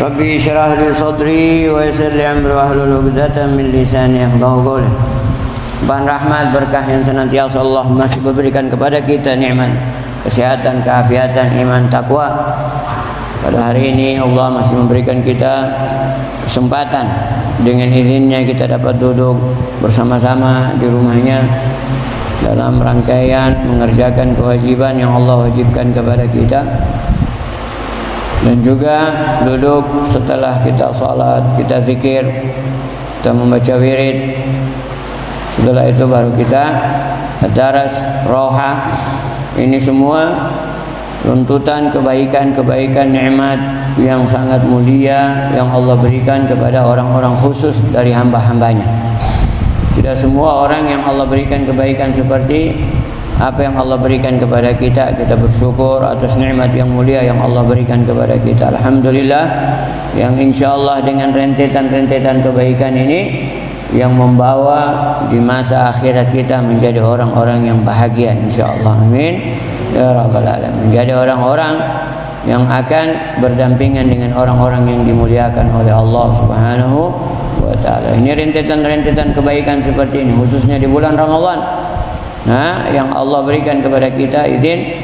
Rabbi syrah li sadri wa yassir li amri wahlul 'uqdatam min lisani yafqahu qawli. Ban rahmat berkah yang senantiasa Allah masih memberikan kepada kita nikmat kesehatan, keafiatan, iman, takwa. Pada hari ini Allah masih memberikan kita kesempatan dengan izinnya kita dapat duduk bersama-sama di rumahnya dalam rangkaian mengerjakan kewajiban yang Allah wajibkan kepada kita. Dan juga duduk setelah kita salat, kita zikir, kita membaca wirid. Setelah itu baru kita daras, roha. Ini semua runtutan kebaikan-kebaikan nikmat yang sangat mulia yang Allah berikan kepada orang-orang khusus dari hamba-hambanya. Tidak semua orang yang Allah berikan kebaikan seperti apa yang Allah berikan kepada kita. Kita bersyukur atas nikmat yang mulia yang Allah berikan kepada kita. Alhamdulillah, yang insyaallah dengan rentetan-rentetan kebaikan ini yang membawa di masa akhirat kita menjadi orang-orang yang bahagia insyaallah. Amin ya rabbal alamin. Menjadi orang-orang yang akan berdampingan dengan orang-orang yang dimuliakan oleh Allah Subhanahu wa taala. Ini rentetan-rentetan kebaikan seperti ini khususnya di bulan Ramadan. Yang Allah berikan kepada kita izin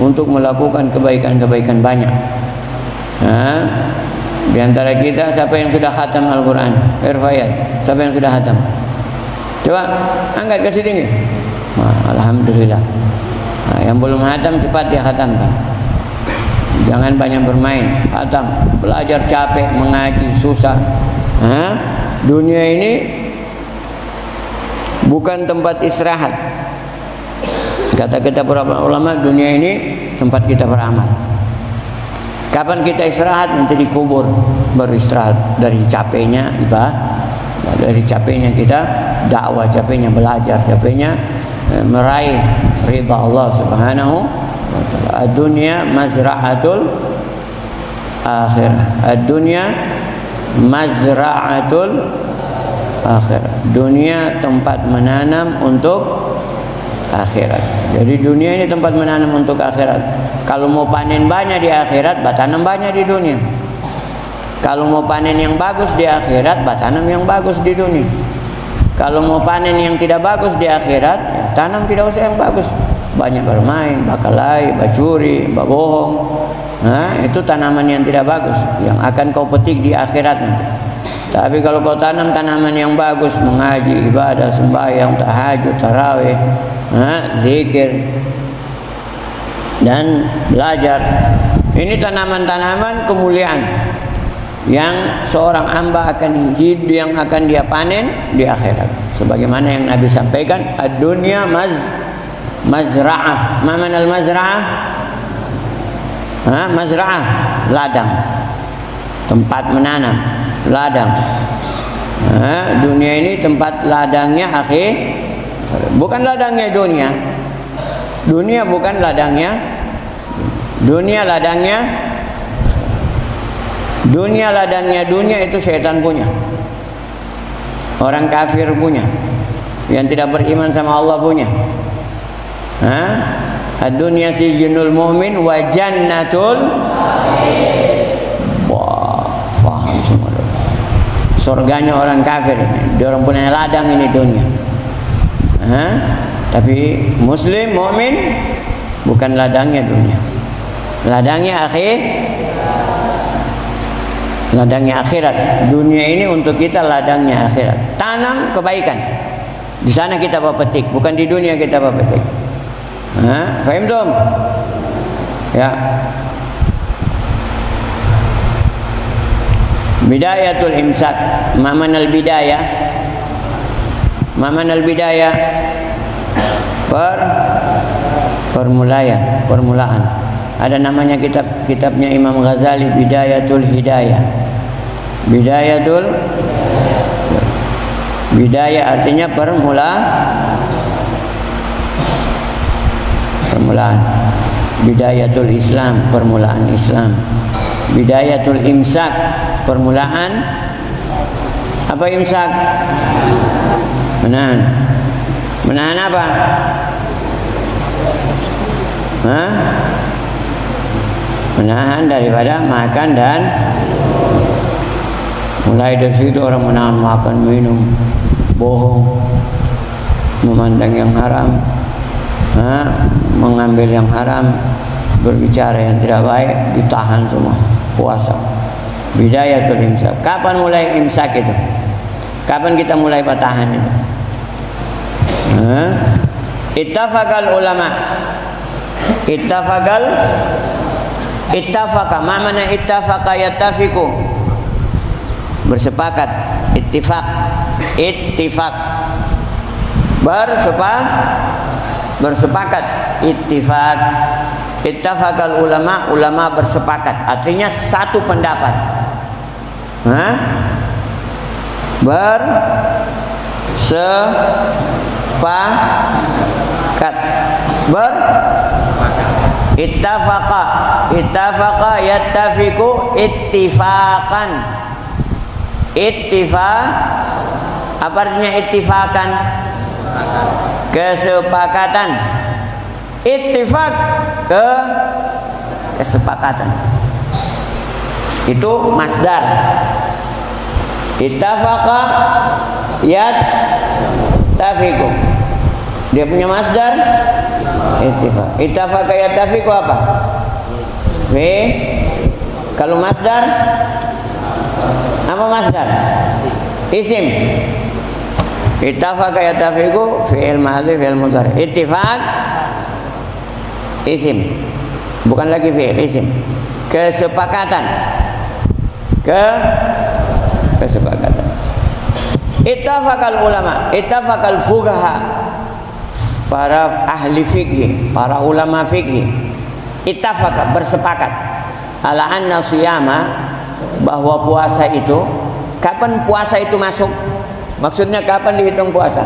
untuk melakukan kebaikan-kebaikan banyak. Di antara kita siapa yang sudah khatam Al-Quran? Irfayat. Siapa yang sudah khatam? Coba angkat kasih tinggi. Alhamdulillah. Yang belum khatam cepat dia khatamkan. Jangan banyak bermain. Khatam. Belajar capek, mengaji susah. Dunia ini bukan tempat istirahat. Kata-kata para ulama, dunia ini tempat kita beramal. Kapan kita istirahat? Nanti dikubur baru istirahat dari capeknya ibadah, dari capeknya kita dakwah, capeknya belajar, capeknya meraih ridha Allah Subhanahu wa taala. Ad-dunya mazra'atul akhirah. Ad-dunya mazra'atul akhirah. Dunia tempat menanam untuk akhirat. Jadi dunia ini tempat menanam untuk akhirat. Kalau mau panen banyak di akhirat, tanam banyak di dunia. Kalau mau panen yang bagus di akhirat, tanam yang bagus di dunia. Kalau mau panen yang tidak bagus di akhirat, ya tanam tidak usah yang bagus. Banyak bermain, bakalai, bacuri, babohong. Itu tanaman yang tidak bagus, yang akan kau petik di akhirat nanti. Tapi kalau kau tanam tanaman yang bagus, mengaji, ibadah, sembahyang, tahajud, tarawih, zikir dan belajar, ini tanaman-tanaman kemuliaan yang seorang hamba akan hidup, yang akan dia panen di akhirat. Sebagaimana yang Nabi sampaikan, ad-dunya mazra'ah. Ma manal mazra'ah? Mazra'ah, ladang, tempat menanam, ladang. Dunia ini tempat ladangnya bukan ladangnya dunia. Dunia bukan ladangnya. Dunia ladangnya. Dunia ladangnya dunia itu syaitan punya. Orang kafir punya. Yang tidak beriman sama Allah punya. Ad-dunya sijnul mu'min wa jannatul. Wah, faham semua. Surganya orang kafir. Dia orang punya ladang ini dunia. Tapi muslim, mukmin bukan ladangnya dunia. Ladangnya ladangnya akhirat. Dunia ini untuk kita ladangnya akhirat. Tanam kebaikan. Di sana kita petik, bukan di dunia kita petik. Faham dong? Ya. Bidayatul imsak. Mamanal bidayah. Mamanal bidayah. Permulaan. Ada namanya kitabnya Imam Ghazali, Bidayatul Hidayah. Bidayah artinya permulaan. Bidayatul Islam, permulaan Islam. Bidayatul imsak, permulaan apa imsak? Menahan apa? Hah? Menahan daripada makan dan mulai dari situ orang menahan makan, minum, bohong, memandang yang haram, mengambil yang haram, berbicara yang tidak baik, ditahan semua. Puasa. Bidayatul imsak. Kapan mulai imsak itu? Kapan kita mulai patahan itu? Ittafaqal ulama. Ittafaqa. Ma mana ittafaqa yattafiqu? Bersepakat. Ittifaq. Bersepakat. Ittifaq. Ittafaqal ulama bersepakat. Artinya satu pendapat. Bersepakat. Ittafaqa yattafiqu ittifaqan. Apa artinya ittifaqan? Kesepakatan. Ittifaq kesepakatan. Itu masdar. Ittafaqa yattafiqu. Dia punya masdar ittifaq. Ittafaqa yattafiqu apa? Kalau masdar apa masdar? Isim. Ittafaqa yattafiqu fi'il madhi fi'il mudhari. Ittifaq isim. Bukan lagi fi'il, isim. Kesepakatan. Kesepakatan. Ittafaqal ulama, ittafaqal fuqaha. Para ahli fikih, para ulama fikih, ittafaqa bersepakat ala anna siyama, bahwa puasa itu, kapan puasa itu masuk? Maksudnya kapan dihitung puasa?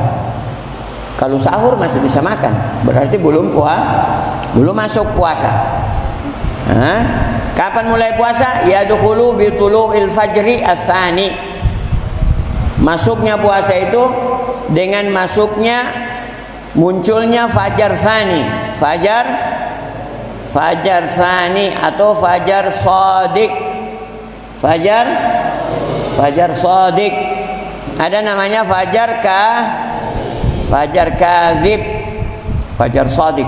Kalau sahur masih bisa makan, berarti belum masuk puasa. Kapan mulai puasa? Yadkhulu bi tulu'il fajri ats-tsani. Masuknya puasa itu dengan masuknya, munculnya fajar tsani. Fajar tsani atau fajar shadiq. Fajar shadiq. Ada namanya fajar kadzib, fajar shadiq.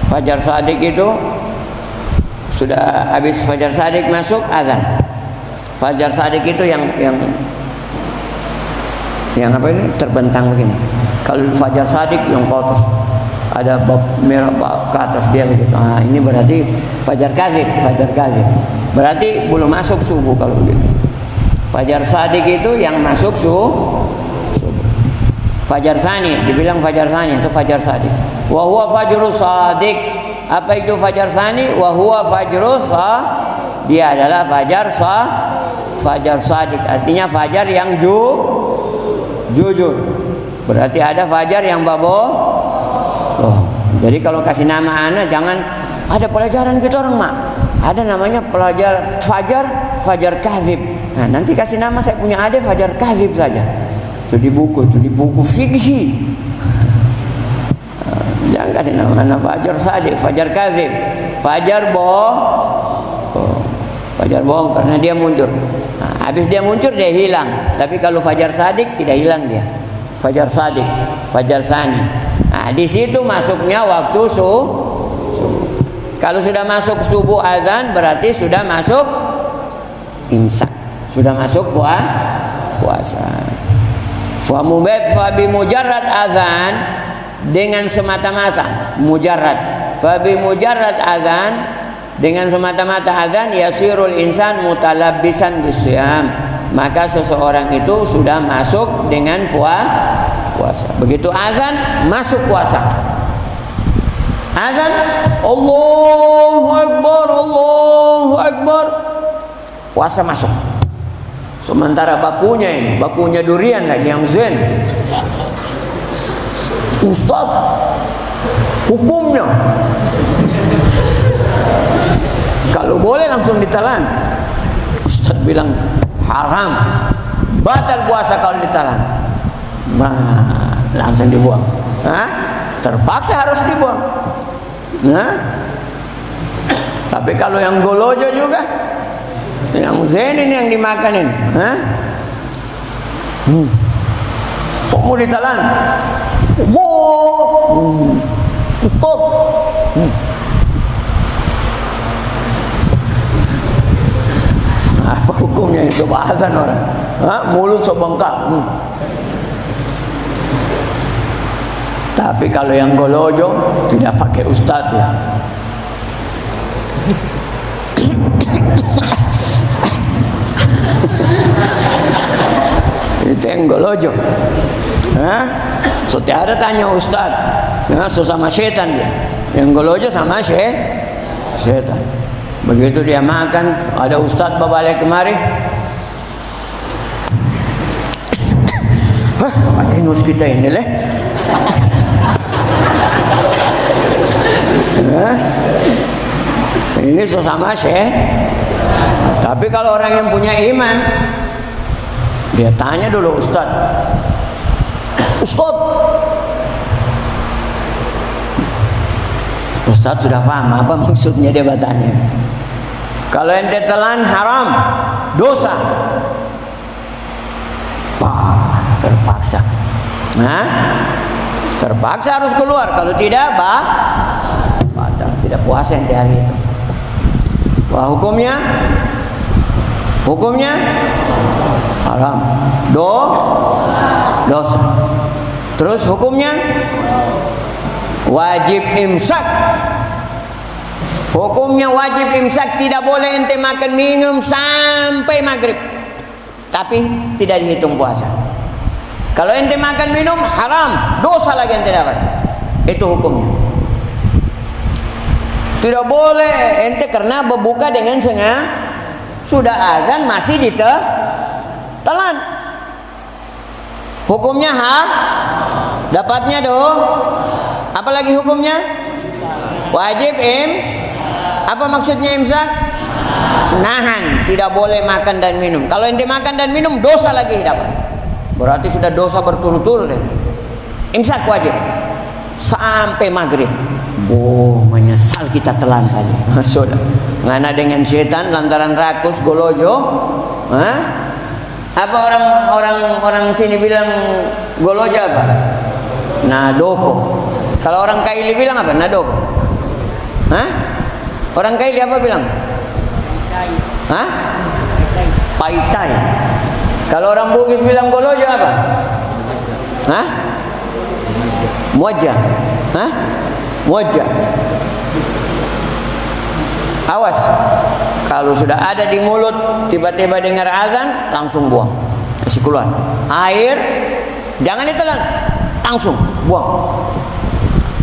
Fajar shadiq itu sudah habis fajar shadiq masuk azan. Fajar shadiq itu yang apa ini, terbentang begini. Kalau fajar shadiq yang ke atas ada bab merah ke atas dia begitu. Ini berarti fajar kadzib. Berarti belum masuk subuh kalau begitu. Fajar shadiq itu yang masuk subuh. Fajar tsani dibilang fajar tsani atau fajar shadiq. Wa huwa fajrus shadiq. Apa itu fajar tsani? Wa huwa fajrus shadiq. Dia adalah fajar shadiq. Artinya fajar yang jujur. Berarti ada fajar yang jadi kalau kasih nama anak, jangan ada pelajaran gitu orang mak. Ada namanya pelajar fajar kadzib. Nah, nanti kasih nama, saya punya adik fajar kadzib saja. Itu di buku fikih. Jangan kasih nama fajar shadiq, fajar kadzib. Fajar bohong karena dia muncul. Habis dia muncul dia hilang. Tapi kalau fajar shadiq tidak hilang dia. Fajar shadiq, fajar tsani. Di situ masuknya waktu subuh. Kalau sudah masuk subuh azan berarti sudah masuk imsak. Sudah masuk puasa. Fa bi mujarrad azan, dengan semata-mata mujarrad. Fa bi mujarrad azan, dengan semata-mata azan, yasirul insan mutalabbisan bisyam, maka seseorang itu sudah masuk dengan puasa. Begitu azan masuk puasa. Azan Allahu Akbar, puasa masuk. Sementara bakunya durian lagi yang zen. Ustaz, hukumnya kalau boleh langsung ditelan. Ustaz bilang haram, batal puasa kalau ditelan. Langsung dibuang. terpaksa harus dibuang. Nah, tapi kalau yang golojo juga, yang zen ini yang dimakan ini, semua ditelan. Stop. Apa hukumnya ini? Coba azan orang, mulut sebengkak. Tapi kalau yang golojo tidak pakai ustadz ya. Itu yang golojo. So tiada tanya ustadz, so sama setan dia. Yang golojo sama setan. Begitu dia makan, ada ustadz berbalik kemari. Pak Inus kita ini leh. Ini sesama tapi kalau orang yang punya iman, dia tanya dulu Ustaz, Ustaz sudah paham apa maksudnya dia bertanya. Kalau ente telan haram, dosa. Terpaksa. Terpaksa harus keluar. Kalau tidak, batal. Tidak puasa ente hari itu. Wah, hukumnya haram. Dosa. Terus hukumnya wajib imsak. Hukumnya wajib imsak, tidak boleh ente makan minum sampai maghrib. Tapi tidak dihitung puasa. Kalau ente makan minum haram, dosa lagi ente dapat. Itu hukumnya. Tidak boleh ente karena berbuka dengan sengaja, sudah azan masih ditelan. Hukumnya dapatnya apalagi hukumnya wajib apa maksudnya imsak? Nahan, tidak boleh makan dan minum. Kalau ente makan dan minum dosa lagi dapat. Berarti sudah dosa berturut-turut. Imsak wajib sampai maghrib. Menyesal kita telan tadi. Sudah. Ngana dengan setan lantaran rakus golojo. Apa orang sini bilang golojo apa? Nadoko. Kalau orang Kaili bilang apa? Nadoko. Orang Kaili apa bilang? Paitai. Kalau orang Bugis bilang golojo apa? Muajah. Muajah. Awas. Kalau sudah ada di mulut, tiba-tiba dengar azan, langsung buang. Kasih keluar. Air, jangan ditelan. Langsung buang.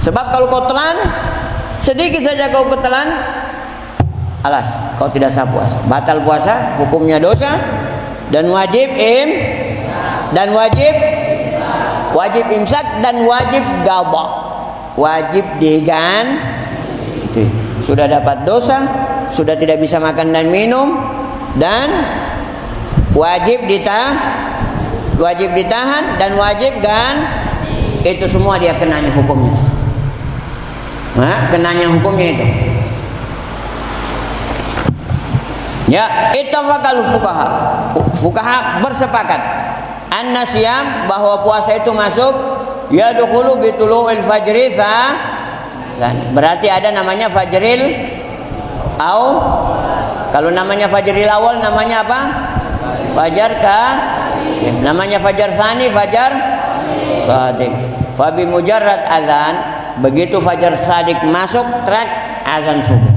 Sebab kalau kau telan, sedikit saja kau ketelan, alas, kau tidak sah puasa. Batal puasa, hukumnya dosa. Dan wajib wajib imsak dan wajib qadha. Wajib diganti. Sudah dapat dosa, sudah tidak bisa makan dan minum, dan wajib ditahan dan wajib itu semua dia kenanya hukumnya. Kenanya hukumnya itu. Ya, ittafaqal fuqaha bersepakat anna siyam, bahwa puasa itu masuk yadkhulu bi tulu'il fajri berarti ada namanya fajril kalau namanya fajril awal namanya apa? Fajar namanya fajar tsani, fajar shadiq. Fa bi mujarrad azan, begitu fajar shadiq masuk trak azan subuh.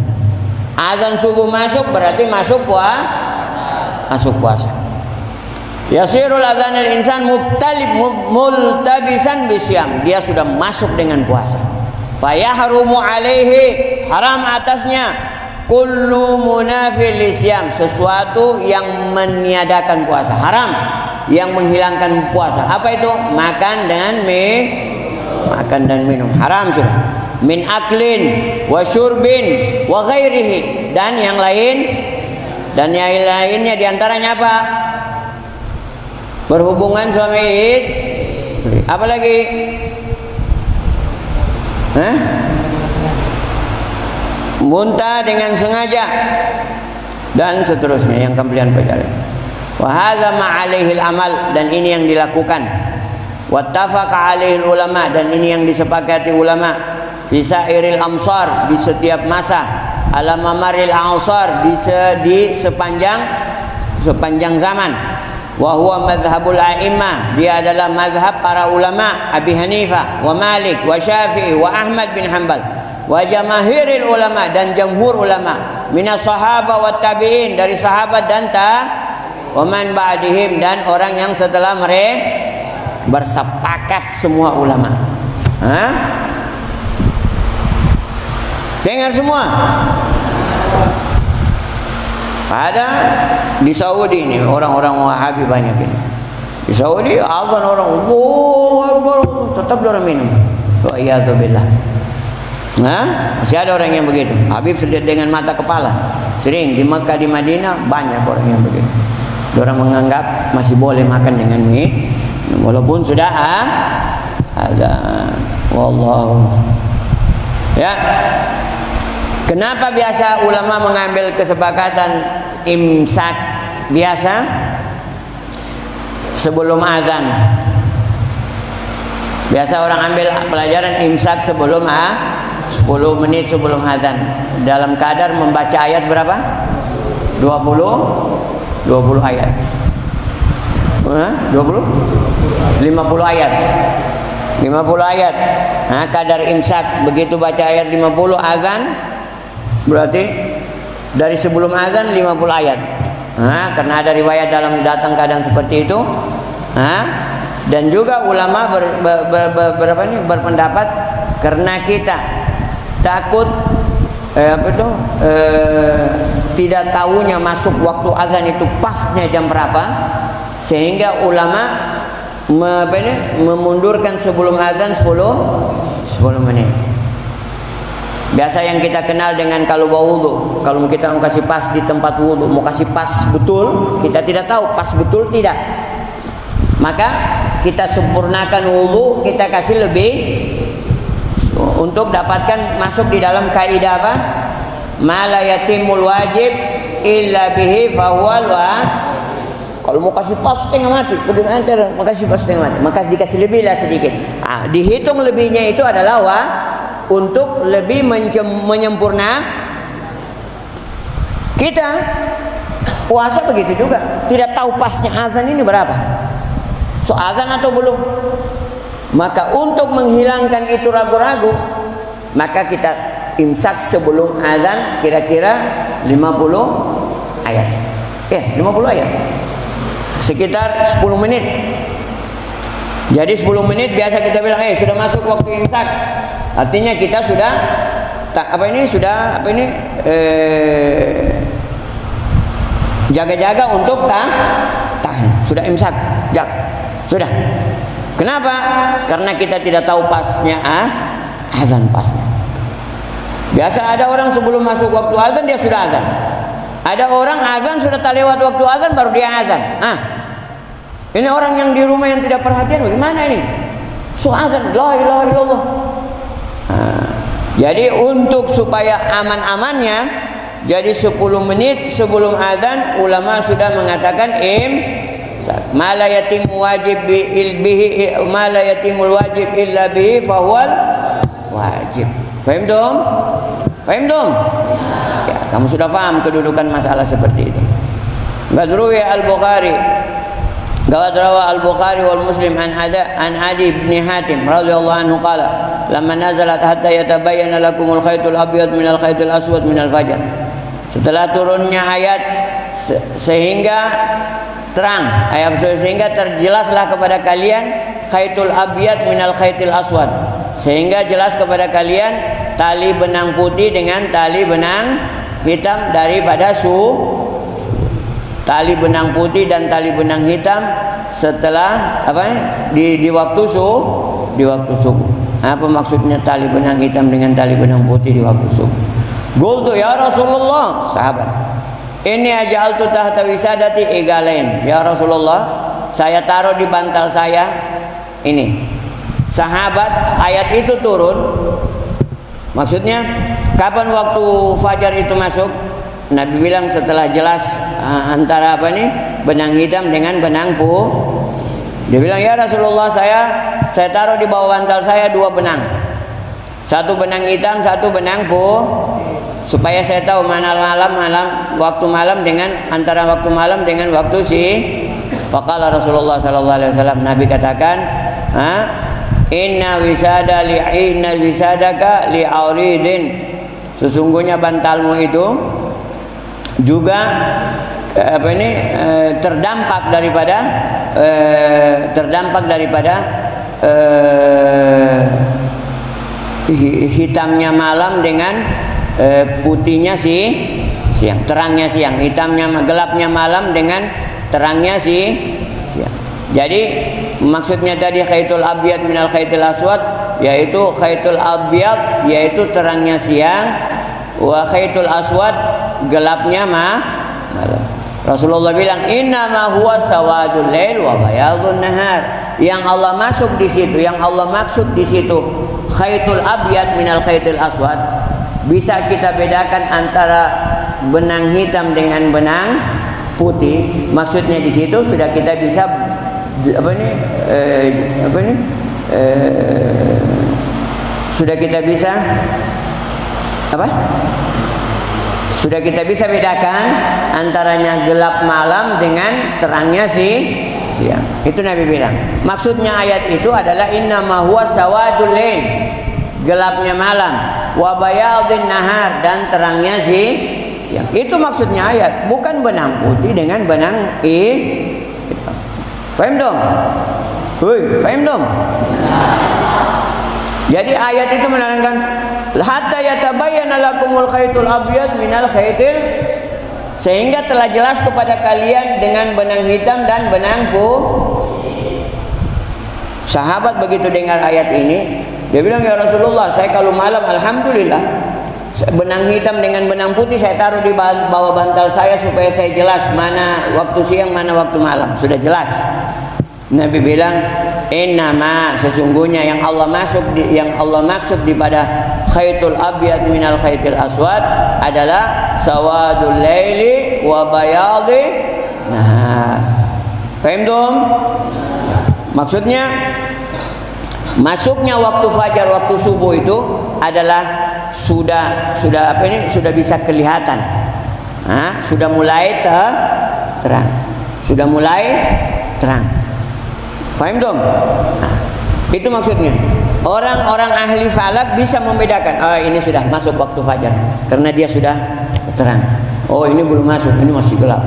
Azan subuh masuk berarti masuk puasa. Yasirul adzanil insan multabisan bisyam, dia sudah masuk dengan puasa. Fayahrumu alaihi, haram atasnya kullu munafil lisyam, sesuatu yang meniadakan puasa, haram, yang menghilangkan puasa. Apa itu? Makan dan minum, haram sudah. Min aklin wa syurbin wa ghairihi, dan yang lainnya diantaranya apa? Berhubungan suami istri. Apalagi Muntah dengan sengaja dan seterusnya yang kalian pelajari. Wa hadza ma 'alaihi al-amal, dan ini yang dilakukan. Wattafaqa 'alaihi ulama, dan ini yang disepakati ulama. Fi sairil amsar, di setiap masa. Ala mamaril a'sar, di sepanjang zaman. Wa huwa madhhabul a'immah, dia adalah mazhab para ulama, Abi Hanifah wa Malik wa Syafi'i wa Ahmad bin Hanbal wa jamahiril ulama, dan jamhur ulama, minas sahaba wa tabi'in, dari sahabat dan wa man ba'dihim, dan orang yang setelah mereka, bersepakat semua ulama. Dengar semua. Ada di Saudi ini orang-orang Wahabi banyak ini. Di Saudi azan orang, Allahu Akbar, tetap orang minum. Wa iyadzubillah. Masih ada orang yang begitu. Habib lihat dengan mata kepala. Sering di Mekah, di Madinah banyak orang yang begitu. Orang menganggap masih boleh makan dengan mie, walaupun sudah ada. Wallahu. Ya. Kenapa biasa ulama mengambil kesepakatan imsak biasa sebelum azan? Biasa orang ambil pelajaran imsak sebelum 10 menit sebelum azan, dalam kadar membaca ayat berapa? 20 ayat. 50 ayat. 50 ayat. Kadar imsak, begitu baca ayat 50 azan, berarti dari sebelum azan 50 ayat. Karena ada riwayat dalam datang kadang seperti itu. Dan juga ulama berpendapat karena kita takut tidak tahunya masuk waktu azan itu pasnya jam berapa, sehingga ulama memundurkan sebelum azan 10 menit. Biasa yang kita kenal dengan kalau bawa wudu, kalau kita mau kasih pas di tempat wudu, mau kasih pas betul, kita tidak tahu pas betul tidak, maka kita sempurnakan wudu, kita kasih lebih untuk dapatkan masuk di dalam kaidah apa? Ma la yatimul wajib illa bihi fahuwal wajib. Kalau mau kasih pas setengah mati, bagaimana cara mau kasih pas setengah mati? Maka dikasih lebih lah sedikit. Dihitung lebihnya itu adalah untuk lebih menyempurna. Kita puasa begitu juga, tidak tahu pasnya azan ini berapa, so azan atau belum. Maka untuk menghilangkan itu ragu-ragu, maka kita imsak sebelum azan kira-kira 50 ayat. 50 ayat. Sekitar 10 menit. Jadi 10 menit biasa kita bilang sudah masuk waktu imsak. Artinya kita sudah jaga-jaga untuk tahan. Sudah imsak, jaga. Sudah. Kenapa? Karena kita tidak tahu pasnya azan pasnya. Biasa ada orang sebelum masuk waktu azan dia sudah azan. Ada orang azan sudah tak lewat waktu azan baru dia azan. Ini orang yang di rumah yang tidak perhatian, bagaimana ini? So azan, la ilaha illallah. Jadi untuk supaya aman-amannya, jadi 10 menit sebelum azan ulama sudah mengatakan ma la yatimul wajib illa bihi fahuwal wajib. Faham dong? Ya, kamu sudah paham kedudukan masalah seperti itu. Badruwi al-Bukhari, Gawat rawa al-Bukhari wal Muslim an Adi ibn Hatim radhiyallahu anhu qala lamma nazalat hatta yatabayyana lakumul khaytul abyad minal khaytil aswad minal fajr. Setelah turunnya ayat sehingga terang, sehingga terjelaslah kepada kalian khaytul abyad minal khaytil aswad, sehingga jelas kepada kalian tali benang putih dengan tali benang hitam daripada tali benang putih dan tali benang hitam setelah di waktu subuh. Apa maksudnya tali benang hitam dengan tali benang putih di waktu subuh? Qultu ya Rasulullah, sahabat, ini aja'altu tahta wisadati igalain. Ya Rasulullah, saya taruh di bantal saya ini. Sahabat, ayat itu turun Maksudnya kapan waktu fajar itu masuk? Nabi bilang setelah jelas antara benang hitam dengan benang Dia bilang, ya Rasulullah, saya taruh di bawah bantal saya 2 benang. 1 benang hitam, 1 benang supaya saya tahu mana waktu malam dengan antara waktu malam dengan waktu Faqala Rasulullah sallallahu alaihi wasallam, Nabi katakan, inna wisadaka li'auridin. Sesungguhnya bantalmu itu juga terdampak daripada hitamnya malam dengan putihnya siang, terangnya siang, gelapnya malam dengan terangnya siang. Jadi maksudnya tadi khaitul abyad minal khaitil aswad, yaitu khaitul abyad yaitu terangnya siang, wa khaitul aswad gelapnya malam. Rasulullah bilang, inna ma huwa sawadul lail wa bayadun nahar. Yang Allah maksud di situ khaitul abyad minal khaitil aswad, bisa kita bedakan antara benang hitam dengan benang putih. Maksudnya di situ sudah kita bisa sudah kita bisa bedakan antaranya gelap malam dengan terangnya siang. Itu Nabi bilang. Maksudnya ayat itu adalah innama huwa sawadul lail, gelapnya malam, wa bayadun nahar, dan terangnya siang. Itu maksudnya ayat, bukan benang putih dengan benang hitam. Faham dong? Faham dong? Jadi ayat itu menerangkan hatta yatabayyana lakumul khaitul abyad minal khaitil, sehingga telah jelas kepada kalian dengan benang hitam dan benang putih. Sahabat begitu dengar ayat ini, dia bilang, ya Rasulullah, saya kalau malam alhamdulillah benang hitam dengan benang putih saya taruh di bawah bantal saya supaya saya jelas mana waktu siang mana waktu malam, sudah jelas. Nabi bilang, innama, sesungguhnya yang Allah maksud pada khaitul abyad minal khaitil aswad adalah sawadul laili wa bayadi nahar. Paham dong? Maksudnya masuknya waktu fajar, waktu subuh itu adalah sudah bisa kelihatan. Sudah mulai terang. Sudah mulai terang. Faham dong? Itu maksudnya. Orang-orang ahli falak bisa membedakan, ini sudah masuk waktu fajar karena dia sudah terang. Oh, ini belum masuk, ini masih gelap.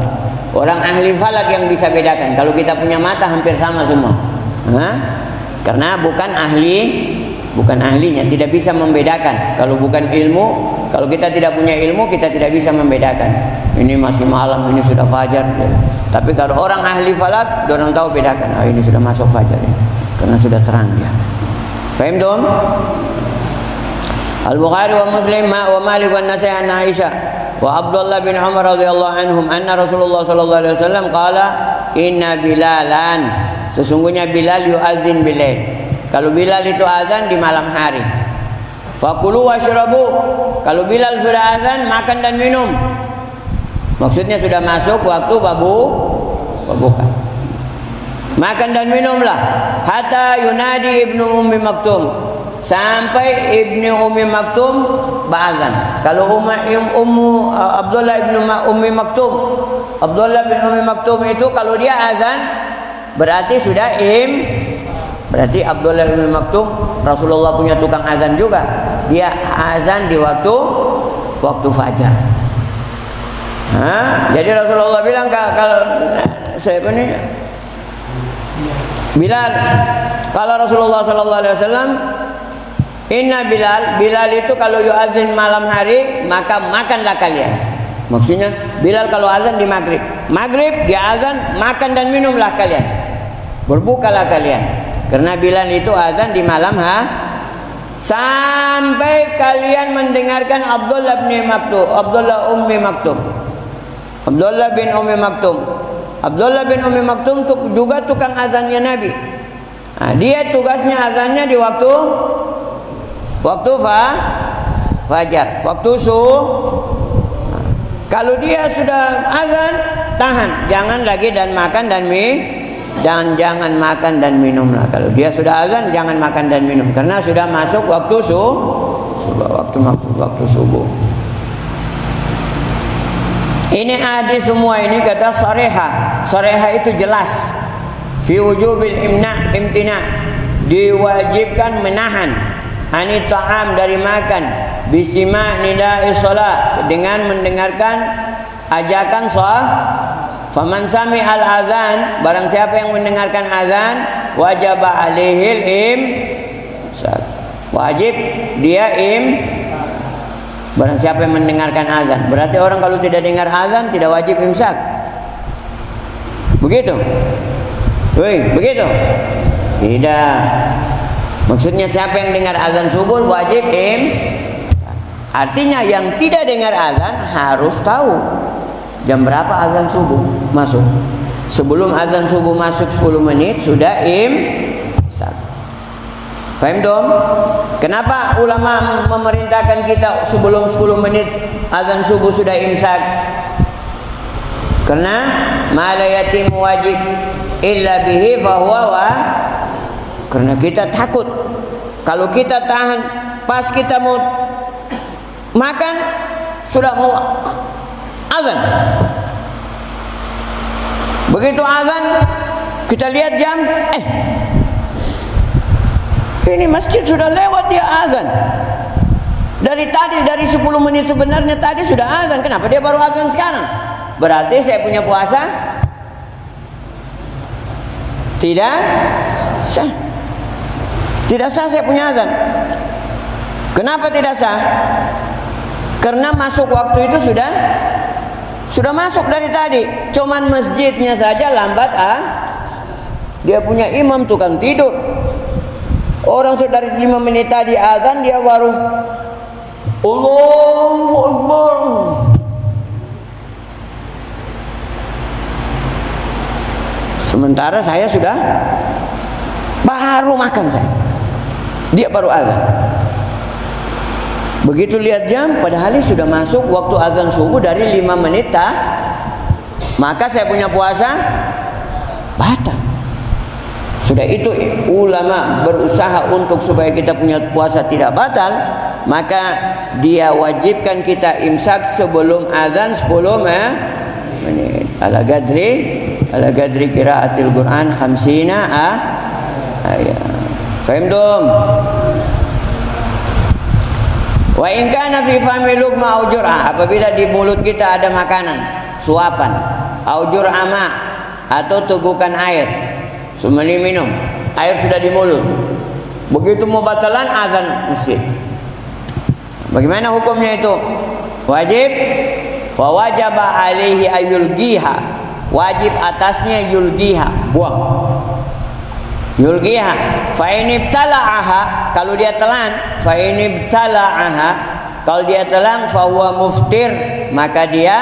Orang ahli falak yang bisa bedakan. Kalau kita punya mata hampir sama semua. Karena bukan ahlinya, tidak bisa membedakan. Kalau bukan ilmu, kalau kita tidak punya ilmu, kita tidak bisa membedakan. Ini masih malam, ini sudah fajar. Tapi kalau orang ahli falak, orang tahu bedakan. Ini sudah masuk fajar ini, karena sudah terang dia. Faham dong? Al-Bukhari wa Muslim wa Malik wa Nasai an Aisyah wa Abdullah bin Umar radhiyallahu anhum anna Rasulullah sallallahu alaihi wasallam qala inna Bilalan, sesungguhnya Bilal yu'adzin bilail. Kalau Bilal itu azan di malam hari. Fakulu washrabu, kalau Bilal sudah azan makan dan minum. Maksudnya sudah masuk waktu berbuka. Makan dan minumlah hatta yunadi ibnu Ummi Maktum, sampai ibnu Ummi Maktum berazan. Kalau Abdullah ibnu Ummi Maktum, Abdullah bin Ummi Maktum itu kalau dia azan berarti sudah berarti Abdullah bin Ummi Maktum, Rasulullah punya tukang azan juga. Dia azan di waktu fajar. Jadi Rasulullah bilang, kalau siapa nih? Bilal. Kalau Rasulullah sallallahu alaihi wasallam, inna Bilal itu kalau yuazin malam hari maka makanlah kalian. Maksudnya Bilal kalau azan di maghrib dia azan, makan dan minumlah kalian, berbukalah kalian. Karena Bilal itu azan di malam sampai kalian mendengarkan Abdullah bin Ummi Maktum. Abdullah bin Ummi Maktum juga tukang azannya Nabi. Dia tugasnya azannya di waktu fajar, waktu kalau dia sudah azan, tahan, jangan lagi dan makan dan jangan makan dan minum lah. Kalau dia sudah azan, jangan makan dan minum karena sudah masuk waktu waktu subuh. Ini hadis semua ini kata sarihah. Sarihah itu jelas. Fi wujubil imtina, diwajibkan menahan ani ta'am dari makan, bisima nida'i shalah, dengan mendengarkan ajakan shalah. Faman sami al azan, barang siapa yang mendengarkan azan, wajib alaihil imsak, wajib dia barang siapa yang mendengarkan azan. Berarti orang kalau tidak dengar azan tidak wajib imsak. Begitu? Begitu? Tidak. Maksudnya siapa yang dengar azan subuh wajib imsak. Artinya yang tidak dengar azan harus tahu jam berapa azan subuh masuk. Sebelum azan subuh masuk 10 menit sudah imsak. Paham dong? Kenapa ulama memerintahkan kita sebelum 10 menit azan subuh sudah imsak? Karena ma la yatimu wajib illa bihi fahuwa karena kita takut kalau kita tahan pas kita mau makan sudah mau azan. Begitu azan kita lihat jam, ini masjid sudah lewat dia azan. Dari 10 menit sebenarnya tadi sudah azan. Kenapa dia baru azan sekarang? Berarti saya punya puasa tidak sah. Tidak sah saya punya azan. Kenapa tidak sah? Karena masuk waktu itu sudah masuk dari tadi. Cuman masjidnya saja lambat Dia punya imam tukang tidur. Orang sudah dari 5 menit tadi azan dia baru Allahu Akbar. Sementara saya sudah baru makan saya. Dia baru azan. Begitu lihat jam, padahal sudah masuk waktu azan subuh dari 5 menit maka saya punya puasa batal. Sudah itu ulama berusaha untuk supaya kita punya puasa tidak batal, maka dia wajibkan kita imsak sebelum azan 10 menit. Ala gadri qiraatil Quran 50 ayat. Faham dong? Wa in kana fi fami luqma au jur'ah, apabila di mulut kita ada makanan, suapan, au jur'ama atau tegukan air, sumali minum, air sudah di mulut. Begitu mau batalan azan masjid. Bagaimana hukumnya itu? Wajib fa wajaba alaihi ayulgiha, wajib atasnya yulgiha, buang. Yulgiha fa inibtala'aha, kalau dia telan, fa inibtala'aha, kalau dia telan fa huwa muftir, maka dia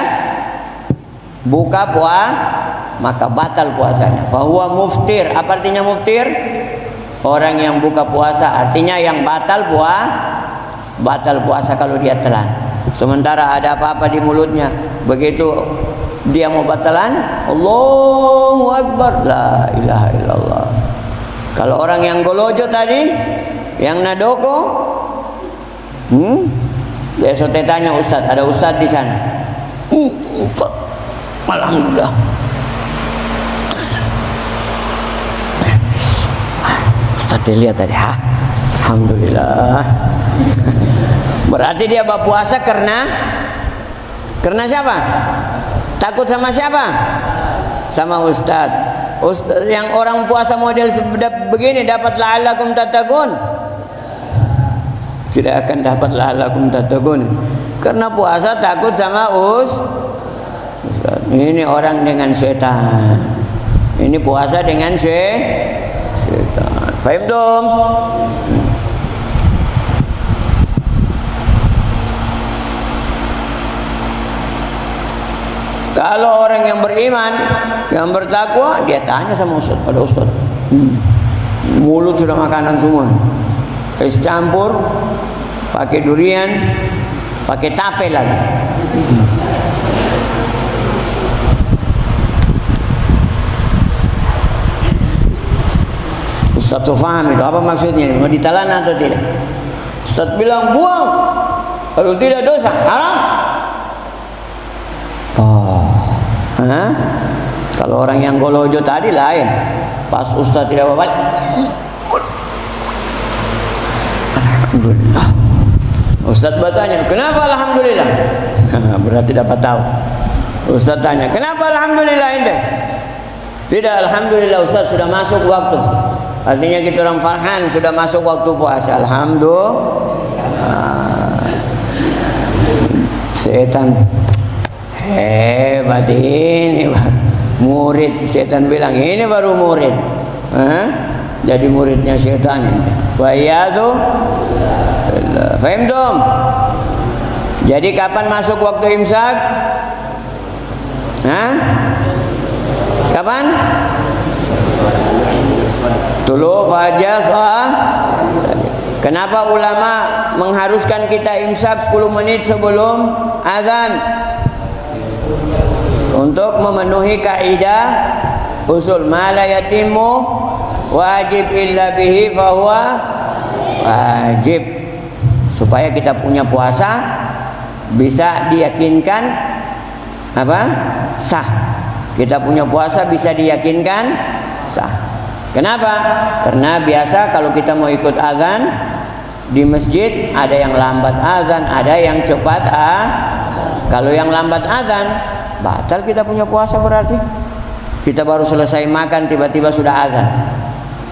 buka maka batal puasanya. Fa huwa muftir. Apa artinya muftir? Orang yang buka puasa, artinya yang batal puasa kalau dia telan. Sementara ada apa-apa di mulutnya, begitu dia mau batalan, Allahu Akbar, la ilaha illallah. Kalau orang yang golojo tadi, yang nadoko, besok tanya ustaz, ada ustaz di sana. Alhamdulillah. Ustaz lihat tadi, alhamdulillah. Berarti dia berpuasa karena siapa? Takut sama siapa? Sama ustaz. Ustaz yang orang puasa model begini dapat la'allakum tattaqun? Tidak akan dapat la'allakum tattaqun. Karena puasa takut sama ustaz. Ini orang dengan setan. Ini puasa dengan setan. Faham dong? Kalau orang yang beriman, yang bertakwa, dia tanya sama ustaz, pada ustaz, mulut sudah makanan semua, es campur, pakai durian, pakai tape lagi. Ustaz tuh paham itu apa maksudnya, mau ditelan atau tidak? Ustaz bilang buang, kalau tidak dosa, haram. Oh, kalau orang yang golojo tadi lain. Pas Ustaz tidak apa-apa, alhamdulillah. Ustaz bertanya, kenapa alhamdulillah? Berarti dapat tahu. Ustaz tanya, kenapa alhamdulillah ente? Tidak, alhamdulillah Ustaz sudah masuk waktu. Artinya kita orang farhan sudah masuk waktu puasa. Alhamdulillah. Setan hebat ini murid. Setan bilang ini baru murid. Jadi muridnya setan ini. Fayadu. Faham dong? Jadi kapan masuk waktu imsak? Kapan? Tulu fajar sah. Kenapa ulama mengharuskan kita imsak 10 menit sebelum azan? Untuk memenuhi kaidah usul ma la yatimmu wajib illa bihi fahuwa wajib. Supaya kita punya puasa bisa diyakinkan apa? Sah. Kita punya puasa bisa diyakinkan sah. Kenapa? Karena biasa kalau kita mau ikut azan di masjid ada yang lambat azan, ada yang cepat Kalau yang lambat azan, batal kita punya puasa berarti. Kita baru selesai makan tiba-tiba sudah azan.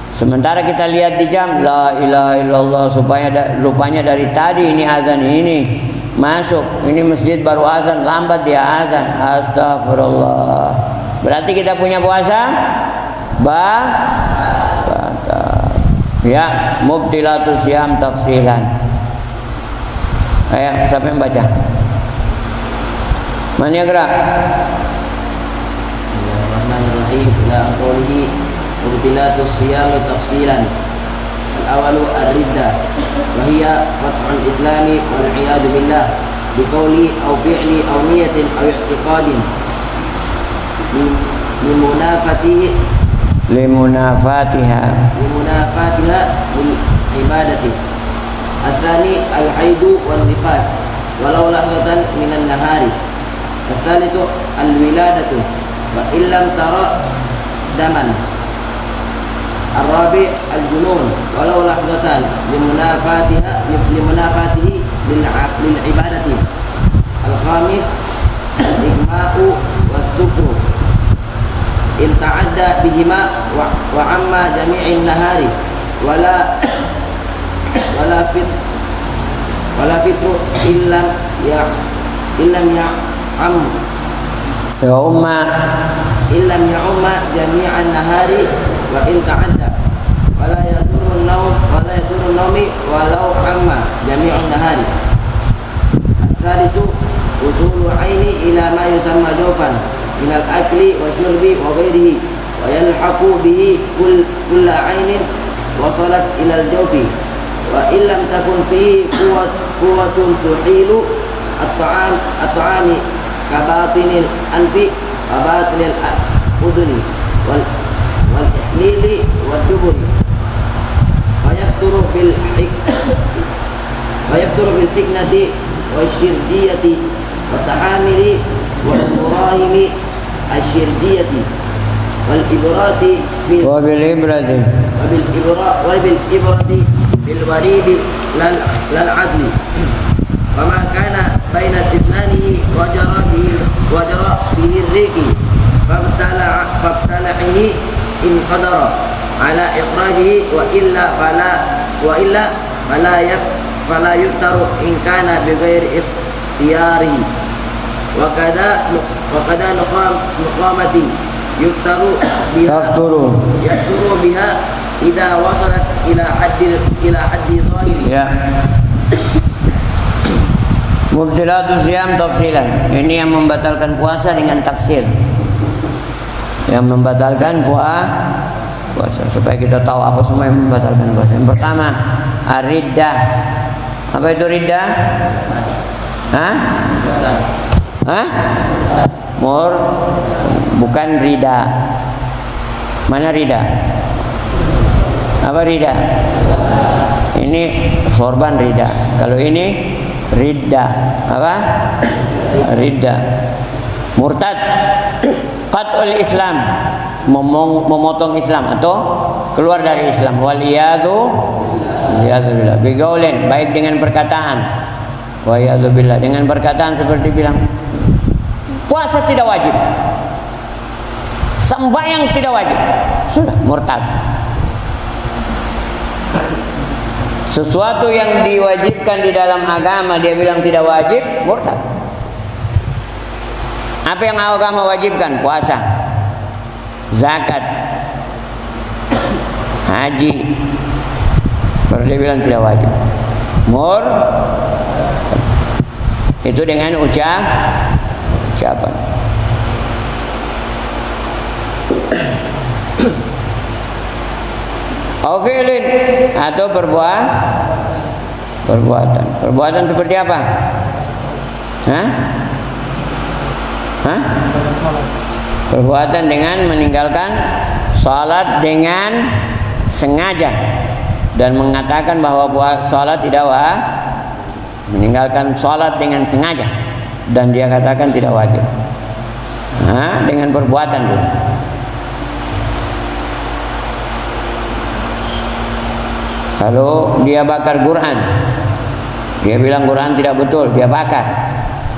Sementara kita lihat di jam, la ilaha illallah, supaya rupanya dari tadi ini azan ini masuk, ini masjid baru azan, lambat dia azan. Astagfirullah. Berarti kita punya puasa batal. Ya, mubtilatus syiyam tafsilan. Ayo, siapa yang baca? Mana yang gerak? Bismillahirrahmanirrahim. Ila qawlihi mubtilatus syiyam tafsilan. Al-awalu ar-riddah wa hiya qat'ul islami wal iyad billah bi qawli aw fi'li aw niyatin aw i'tiqadin limunafatiha bil ibadati. Al-thani al-haidu wal nifas walau lahzatan minan nahari. Al-thalithu al-wiladatu wa illam tara daman. Al-rabi' al-junun walau lahzatan limunafatihi lil ibadati. Al-khamis al-igma'u was-sukru in ta'adda bihima wa amma jami'in nahari wala fitru illam ya'umma jami'an nahari wa in ta'adda wala yadurru nawmi walau amma jami'un nahari. As-salisu usulu aini ila ma yusamma jawfan minal akli wa syurbi wa ghairihi wa yalhaqu bihi kulla ainin wasalat ilal jawfi wa illam takun fihi quwwatun tuhilu at-ta'ami kabatinil anfi wa batinil udhuni wal ihlili wal duburi wa yafturu bil hiknati wa syirjiyati wa tahamili wa murahimi asyirjiyati wal ibrati wabil ibrati bil waridi lal adli wa ma kana baina isnanihi wa jara bihi riki fabtala'ihi in qadara ala ikhrajihi wa illa fala yuftaru in kana bi ghairi ikhtiyarihi wa kadha nuqamati yuftaru biha idza wasalat ila haddi zahiri. Ya. Mubtilatus syiyam tafsilan. Ini yang membatalkan puasa dengan tafsir. Yang membatalkan puasa supaya kita tahu apa semua yang membatalkan puasa. Yang pertama, ar-riddah. Apa itu riddah? Hah? Hah? Bukan rida. Mana rida? Apa rida? Ini sorban rida. Kalau ini ridda. Apa? Ridda. Murtad. Qat'ul Islam, memotong Islam atau keluar dari Islam. Waliyadu billah. Bigaulin, baik dengan perkataan. Waliyadu billah, dengan perkataan seperti bilang puasa tidak wajib, sembahyang tidak wajib, sudah murtad. Sesuatu yang diwajibkan di dalam agama dia bilang tidak wajib, murtad. Apa yang agama wajibkan? Puasa, zakat, haji, baru dia bilang tidak wajib. Itu dengan ucapan. Au fi'lin, atau perbuatan. Perbuatan seperti apa? Hah? Perbuatan dengan meninggalkan salat dengan sengaja dan mengatakan bahwa salat tidak meninggalkan salat dengan sengaja dan dia katakan tidak wajib. Dengan perbuatan dulu. Kalau dia bakar Quran, dia bilang Quran tidak betul, dia bakar,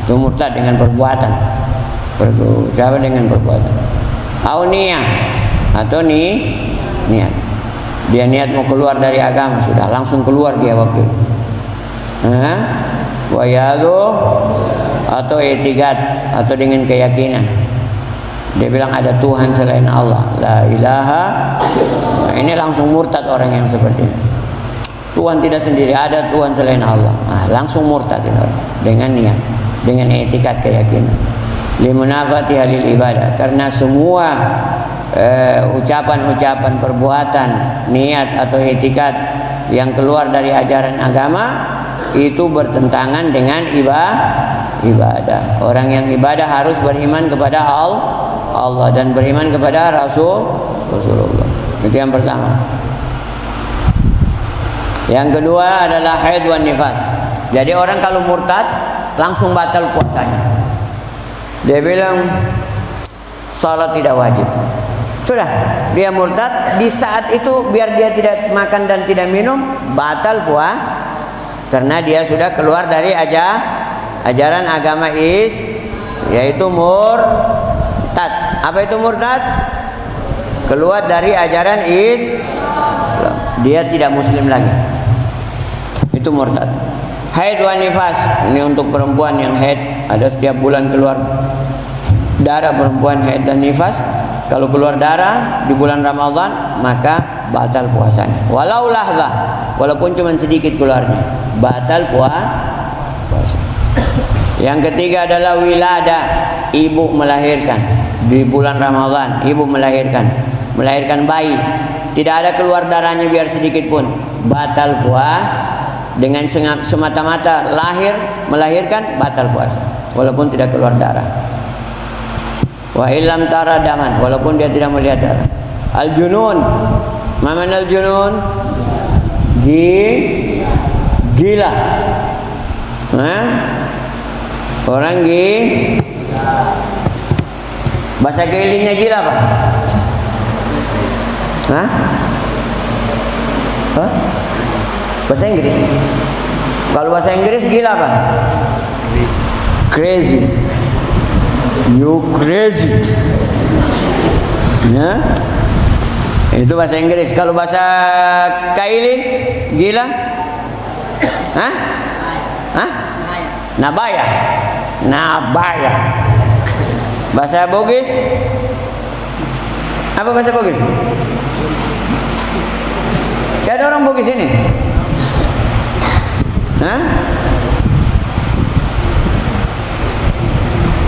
itu murtad dengan perbuatan. Berucap dengan perbuatan. Auniyah, atau niat. Dia niat mau keluar dari agama, sudah langsung keluar dia waktu itu. Wayadu, atau etikat, atau dengan keyakinan. Dia bilang ada Tuhan selain Allah, la ilaha. Ini langsung murtad orang yang seperti ini. Tuhan tidak sendiri, ada Tuhan selain Allah. Langsung murtad dengan niat, dengan etikat keyakinan. Limunafati halil ibadah, karena semua ucapan-ucapan, perbuatan, niat atau etikat yang keluar dari ajaran agama itu bertentangan dengan ibadah. Orang yang ibadah harus beriman kepada Allah dan beriman kepada Rasulullah. Itu yang pertama. Yang kedua adalah haid wan nifas. Jadi orang kalau murtad langsung batal puasanya. Dia bilang salat tidak wajib. Sudah, dia murtad. Di saat itu biar dia tidak makan dan tidak minum, batal puasa, karena dia sudah keluar dari ajaran agama yaitu murtad. Apa itu murtad? Keluar dari ajaran Islam. Dia tidak muslim lagi. Itu murtad. Haid wa nifas, ini untuk perempuan yang haid, ada setiap bulan keluar darah perempuan haid dan nifas. Kalau keluar darah di bulan Ramadan maka batal puasanya. Walau lahzah, walaupun cuma sedikit keluarnya, batal puasa. Yang ketiga adalah wilada, ibu melahirkan di bulan Ramadan, ibu melahirkan bayi, tidak ada keluar darahnya biar sedikit pun, batal puasa. Dengan semata-mata melahirkan batal puasa walaupun tidak keluar darah. Wa illam tara daman, walaupun dia tidak melihat darah. Al junun, maman al junun, gila. Orang bahasa Gaelinya gila apa? Bahasa Inggris. Kalau bahasa Inggris gila apa? Crazy. You crazy. Ya? Itu bahasa Inggris. Kalau bahasa Kaili gila? Nabaya. Bahasa Bugis? Apa bahasa Bugis? Ada orang Bugis ini?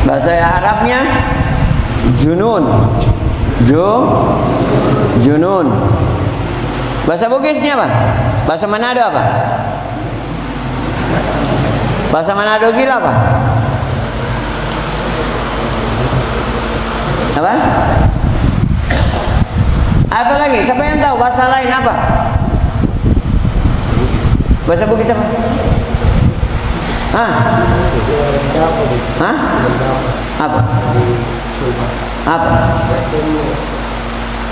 Bahasa Arabnya junun. Junun. Bahasa Bugisnya apa? Bahasa Manado apa? Bahasa Manado gila apa? Apa? Apa lagi? Siapa yang tahu bahasa lain apa? Bahasa Bugis apa? Hah? Hah? Apa? Apa?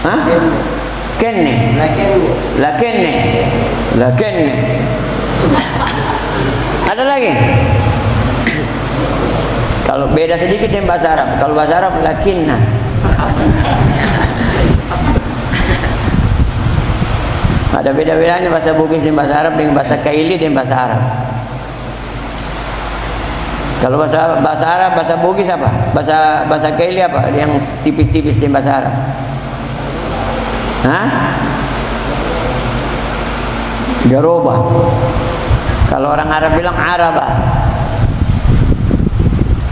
Hah? Kenne. La kenne. Ada lagi? Kalau beda sedikit dengan bahasa Arab. Kalau bahasa Arab lakinna. Ada beda-bedanya bahasa Bugis dengan bahasa Arab dengan bahasa Kaili dengan bahasa Arab. Kalau bahasa Arab, bahasa Bugis apa? Bahasa Kaili apa? Yang tipis-tipis dengan bahasa Arab. Hah? Garoba. Kalau orang Arab bilang Araba.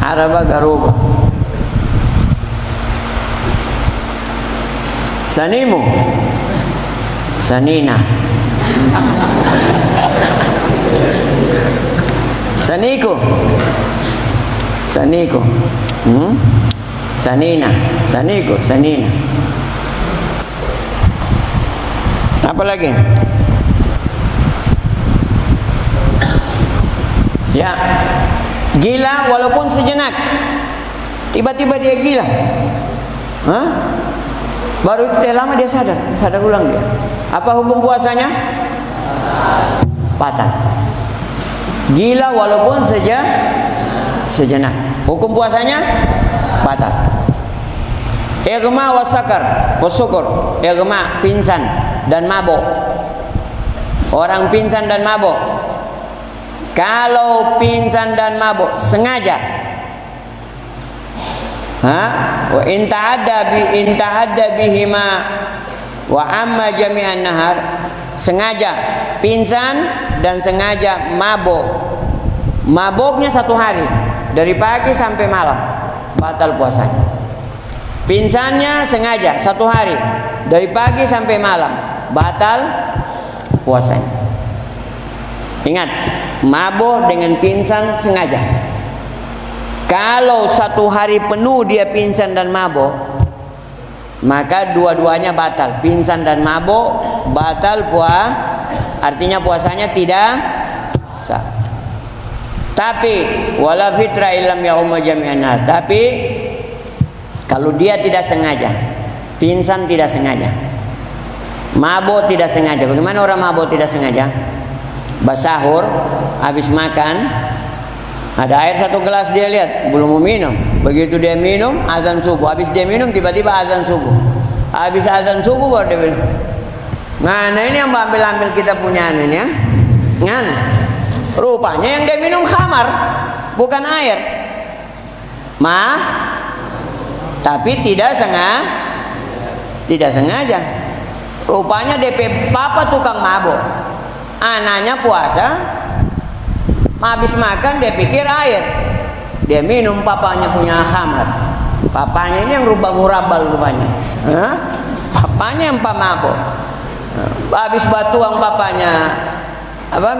Araba garoba. Sanimu. Sanina. Saniku. Saniku. Sanina. Saniku. Sanina. Apa lagi? Ya, gila walaupun sejenak. Tiba-tiba dia gila. Hah? Baru itu lama dia sadar ulang dia. Apa hukum puasanya? Batal. Gila walaupun sejenak. Hukum puasanya batal. Igma wasakar, wasukur. Igma pingsan dan mabuk. Orang pingsan dan mabuk. Kalau pingsan dan mabuk sengaja, wa in ta'adda bihima wa amma jami'an nahar, sengaja pingsan dan sengaja mabuk. Mabuknya 1 hari dari pagi sampai malam, batal puasanya. Pingsannya sengaja 1 hari dari pagi sampai malam, batal puasanya. Ingat, mabuk dengan pingsan sengaja. Kalau 1 hari penuh dia pingsan dan mabuk, maka dua-duanya batal. Pingsan dan mabuk batal artinya puasanya tidak sah. Tapi wala fitra illam yaumma jami'an. Tapi kalau dia tidak sengaja, pingsan tidak sengaja, mabuk tidak sengaja. Bagaimana orang mabuk tidak sengaja? Basahur, habis makan, ada air 1 gelas dia lihat, belum mau minum. Begitu dia minum, azan subuh. Habis dia minum, tiba-tiba azan subuh. Habis azan subuh baru dia bilang, nah ini yang ambil kita punya ini ya. Ngana. Rupanya yang dia minum khamar, bukan air. Tapi tidak sengaja. Rupanya DP papa tukang mabuk. Anaknya puasa, habis makan dia pikir air, dia minum papanya punya khamar. Papanya ini yang rubah murabal rupanya. Papanya yang pemabuk. Habis batuang papanya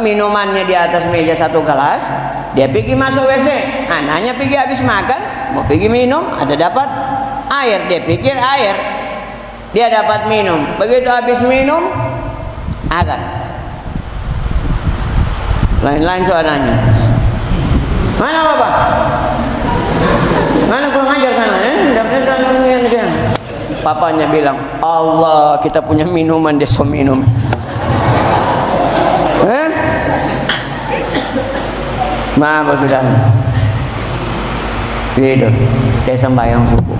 minumannya di atas meja 1 gelas, dia pergi masuk WC. Anaknya pergi habis makan, mau pergi minum, ada dapat air, dia pikir air, dia dapat minum. Begitu habis minum, azan. Lain-lain soalannya. Mana bapak? Mana kurang ajar sana? Papanya bilang, Allah, kita punya minuman, dia so minum. Maaf sudah. Tidur, saya sembahyang subuh.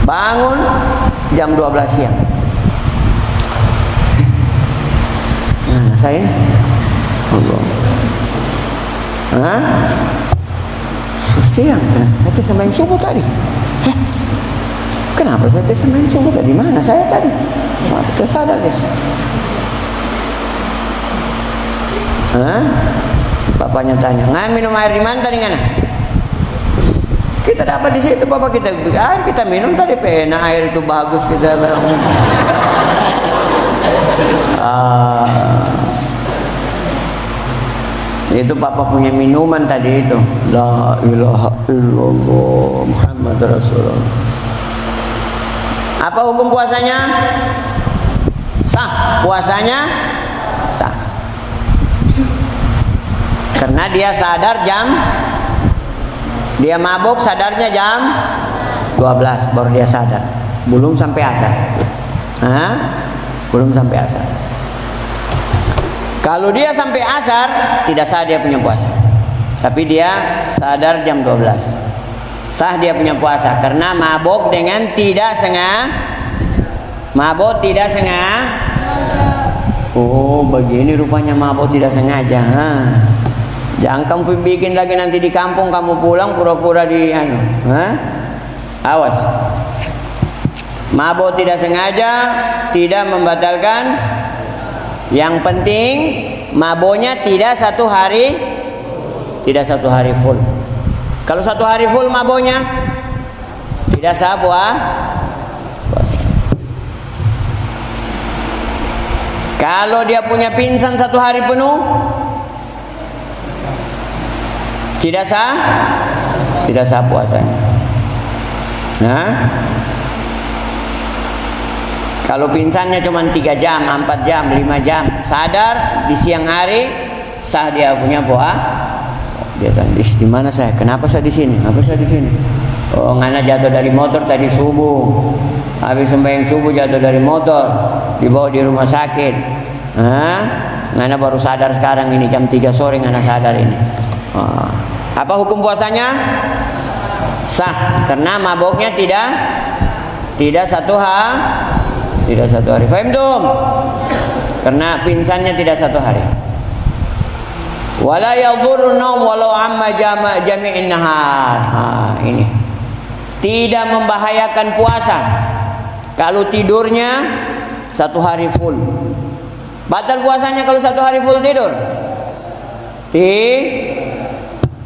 Bangun jam 12 siang. Nah, saya ini Allah. Siang, saya sembahyang subuh tadi. Kenapa saya sembahyang subuh tadi? Mana saya tadi? Tersadar deh. Bapaknya tanya, minum air di mana tadi ngana? Kita dapat di situ, bapak, kita air kita minum tadi, pena air itu bagus kita bilang. Itu papa punya minuman tadi itu. La ilaha illallah Muhammad Rasulullah. Apa hukum puasanya? Sah. Puasanya sah. Karena dia sadar dia mabuk sadarnya jam 12 baru dia sadar. Belum sampai asar. Belum sampai asar. Kalau dia sampai asar, tidak sah dia punya puasa. Tapi dia sadar jam 12. Sah dia punya puasa karena mabuk dengan tidak sengaja. Mabuk tidak sengaja. Oh, begini rupanya mabuk tidak sengaja. Jangan kamu bikin lagi nanti di kampung kamu pulang pura-pura di Awas. Mabuk tidak sengaja tidak membatalkan. Yang penting mabuknya tidak satu hari full. Kalau satu hari full mabuknya tidak sah puasa. Kalau dia punya pingsan satu hari penuh tidak sah puasanya. Kalau pingsannya cuma 3 jam, 4 jam, 5 jam, sadar di siang hari, sah dia punya puasa. Dia tanya, di mana saya? Kenapa saya di sini? Apa saya di sini? Oh, ngana jatuh dari motor tadi subuh. Habis sembahyang subuh jatuh dari motor, dibawa di rumah sakit. Ngana baru sadar sekarang ini jam 3 sore ngana sadar ini. Apa hukum puasanya? Sah, karena mabuknya tidak satu hari. Faham tum? Karena pingsannya tidak satu hari. Wala yadhurru naum walau amma jami'in nahar. Ini tidak membahayakan puasa kalau tidurnya satu hari full. Batal puasanya kalau satu hari full tidur?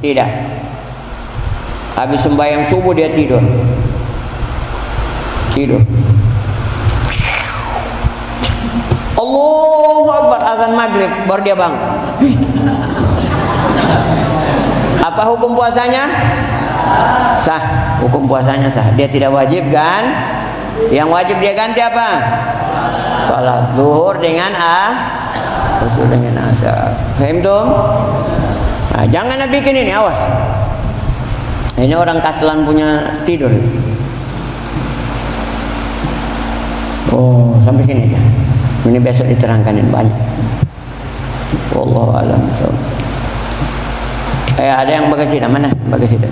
Tidak. Habis sembahyang subuh dia tidur. Allahu Akbar, azan maghrib baru dia bangun. Apa hukum puasanya? Sah. Hukum puasanya sah. Dia tidak wajib kan? Yang wajib dia ganti apa? Salat zuhur dengan asar dengan asar. Faham tuh? Jangan bikin ini, awas. Ini orang kaslan punya tidur. Oh, sampai sini aja. Ini besok diterangkanin banyak. Wallahu a'lam. Ada yang bagasi mana? Bagasi dah.